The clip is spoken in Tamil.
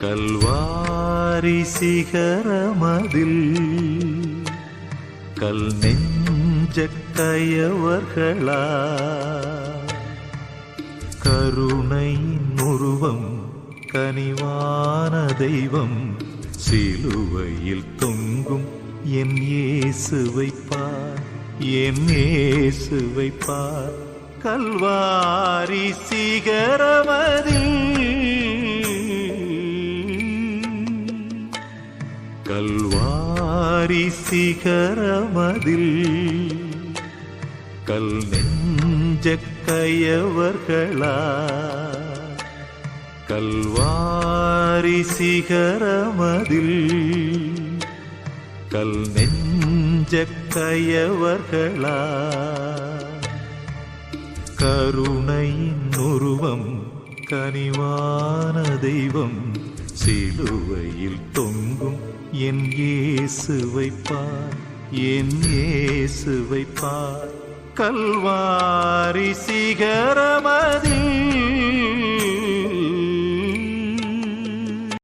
கல்வாரி சிகரமதில் கல் நெஞ்ச கயவர்களா கருணை உருவம் கனிவான தெய்வம் சிலுவையில் தொங்கும் என் இயேசுவை பார், என் இயேசுவை பார். கல்வாரி சிகரமதில் கல்வாரி சிகரமதில் கல் நெஞ்ச கயவர்களா கல்வாரி சிகரமதில் கல் நெஞ்ச கயவர்களா கருணையின் உருவம் கனிவான தெய்வம் சிலுவையில் தொங்கும் என் இயேசுவை பார், என் இயேசுவை பார். கல்வாரி சிகரமதில்